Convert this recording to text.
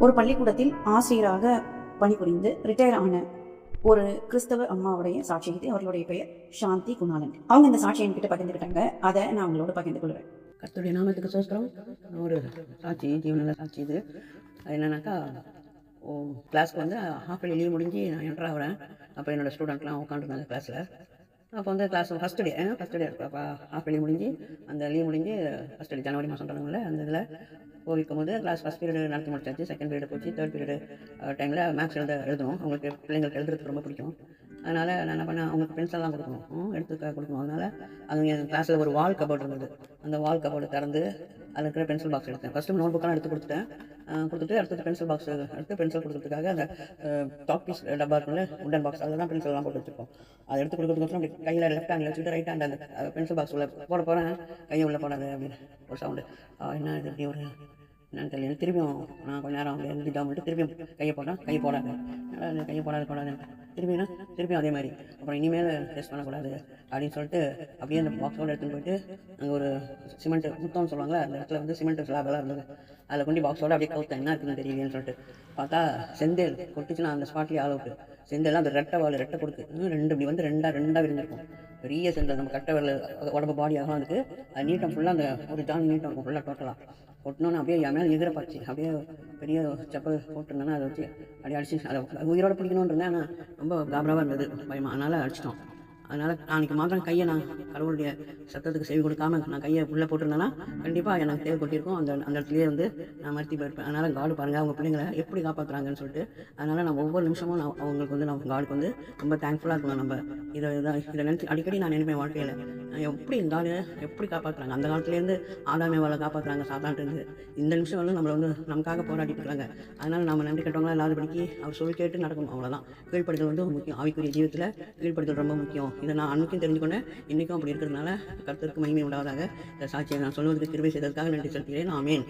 ஒரு பள்ளிக்கூடத்தில் ஆசிரியராக பணிபுரிந்து ரிட்டையர் ஆன ஒரு கிறிஸ்தவ அம்மாவுடைய சாட்சி இது. அவர்களுடைய பெயர் சாந்தி குணாலன். அவங்க இந்த சாட்சி என்கிட்ட பகிர்ந்துக்கிட்டாங்க. அதை நான் அவங்களோட பகிர்ந்து கொள்வேன். கர்த்தருடைய நாமத்துக்கு சோஸ்திரம். ஒரு சாட்சி, ஜீவனில் சாட்சி இது. அது என்னன்னாக்கா, கிளாஸ்க்கு வந்து ஹாஃப் இயர்லி லீவ் முடிஞ்சு நான் என்ட்ரு ஆகிறேன். அப்போ என்னோடய ஸ்டூடெண்ட்லாம் உட்காந்துருந்தாங்க கிளாஸில். அப்போ வந்து கிளாஸ் ஃபஸ்ட் டே அப்போ ஹாஃப் இயர்லி முடிஞ்சு அந்த லீவ் முடிஞ்சு ஃபஸ்ட் டே ஜனவரி மாதம் தொடங்கும்ல, அந்த இதில் போயிருக்கும் போது கிளாஸ் ஃபஸ்ட் பீரியட் நடத்தி முடிச்சாச்சு. செகண்ட் பீரியட் போச்சு. தேர்ட் பீரியட் டைமில் மேக்ஸ் எழுதணும். அவங்களுக்கு பிள்ளைங்களுக்கு எழுதுறதுக்கு ரொம்ப பிடிக்கும். அதனால் நான் என்ன பண்ணேன், அவங்களுக்கு பென்சில்லாம் கொடுக்கணும், எடுத்து கொடுக்கணும். அதனால் அவங்க என் கிளாஸில் ஒரு வால் கபோர்டு இருந்தது. அந்த வால் கபோர்டு திறந்து அதில் இருக்கிற பென்சில் பாக்ஸ் எடுத்தேன். ஃபஸ்ட்டு நோட் புக்கெல்லாம் எடுத்து கொடுத்துட்டேன். கொடுத்துட்டு அடுத்தது பென்சில் பாக்ஸ் எடுத்து பென்சில் கொடுக்கறதுக்காக அந்த டாப் பீஸ் டப்பா இருக்குல்ல, உட்டன் பாக்ஸ், அதில் தான் பென்சில்லாம் போட்டு வச்சுருப்போம். அதை எடுத்து கொடுக்கறதுக்கு அப்படி கையில் லெஃப்ட் ஹேண்டில் வச்சுட்டு ரைட் ஹேண்ட் அந்த பென்சில் பாக்ஸ் உள்ள போட போகிறேன். கையை உள்ளே போடாது அப்படின்னு ஒரு சவுண்டு. என்ன இது இப்படி ஒரு என்னன்னு தெரியல. திரும்பியும் நான் கொஞ்சம் நேரம் அவங்க எழுதிட்டாமட்டு திரும்பியும் கையை போடாது, கையை போடாது திரும்பியும் அதே மாதிரி. அப்புறம் இனிமேல் டெஸ்ட் பண்ணக்கூடாது அப்படின்னு சொல்லிட்டு அப்படியே அந்த பாக்ஸோடு எடுத்துகிட்டு போயிட்டு அங்கே ஒரு சிமெண்ட் முத்தம்னு சொல்லுவாங்களே, அந்த இடத்துல வந்து சிமெண்ட் ஸ்லாபெல்லாம் இருந்தது. அதில் கொண்டு பாக்ஸோடு அப்படியே கவுத்தேன், என்ன இருக்குன்னு தெரியலன்னு சொல்லிட்டு பார்த்தா செந்தேல் கொட்டுச்சுன்னா அந்த ஸ்பாட்லேயே அளவுக்கு செந்தெல்லாம் அந்த ரெட்டை கொடுக்கு ரெண்டு இப்படி வந்து ரெண்டாக விரிஞ்சிருக்கும். பெரிய செந்தல் நம்ம கட்டை வரல உடம்பு பாடி ஆகலாம். அதுக்கு அது நீட்டம் ஃபுல்லாக அந்த ஒரு ஜான் நீட்டம் இருக்கும் ஃபுல்லாக டோட்டலாக. கொட்டினோன்னு அப்படியே என் மேலே எதிரப்பாச்சு. அப்படியே பெரிய செப்பல் போட்டிருந்தேன்னா அதை வச்சு அப்படியே அடிச்சு அதை உயிரோடு பிடிக்கணுன்னு இருந்தேன். ஆனால் ரொம்ப காபராவாக இருந்தது, பயமாக. அதனால் அடிச்சிட்டோம். அதனால் அன்றைக்கி மாத்திரம் கையை நான் கடவுளுடைய சத்தத்துக்கு செவி கொடுக்காம நான் கையை உள்ளே போட்டிருந்தேன்னா கண்டிப்பாக எனக்கு தேவை கொட்டியிருக்கும். அந்த இடத்துலேயே வந்து நான் மறுத்தி போயிருப்பேன். அதனால் காடு பாருங்கள் அவங்க பிள்ளைங்களை எப்படி காப்பாற்றுறாங்கன்னு சொல்லிட்டு. அதனால் நான் ஒவ்வொரு நிமிஷமும் நான் அவங்களுக்கு வந்து நான் காடுக்கு வந்து ரொம்ப தேங்க்ஃபுல்லாக இருக்கணும். நம்ம இதை நினச்சி அடிக்கடி நான் நினைப்பேன் வாழ்க்கையில், எப்படி இந்த காடு எப்படி காப்பாற்றுறாங்க. அந்த காலத்துலேருந்து ஆதாமேவாலை காப்பாற்றுறாங்க சாத்தான்ட்டு. இந்த நிமிஷம் வந்து நம்மளை வந்து நமக்காக போராடிட்டு இருக்காங்க. அதனால் நம்ம நன்றி கட்டவங்களாம் இல்லாதபடிக்கு அவர் சொல்லி கேட்டு நடக்கணும், அவ்வளோதான். கீழ்ப்படுதல் வந்து முக்கியம். ஆவிக்குரிய ஜீவத்தில் கீழ்ப்படுதல் ரொம்ப முக்கியம். இதை நான் அன்றைக்கும் தெரிஞ்சுக்கொண்டேன், இன்றைக்கும் அப்படி இருக்கிறதுனால கர்த்தருக்கு மகிமை உண்டாவதாக. இந்த சாட்சியை நான் சொல்வதற்கு கிருபை செய்ததற்காக நன்றி செலுத்துகிறேன். ஆமென்.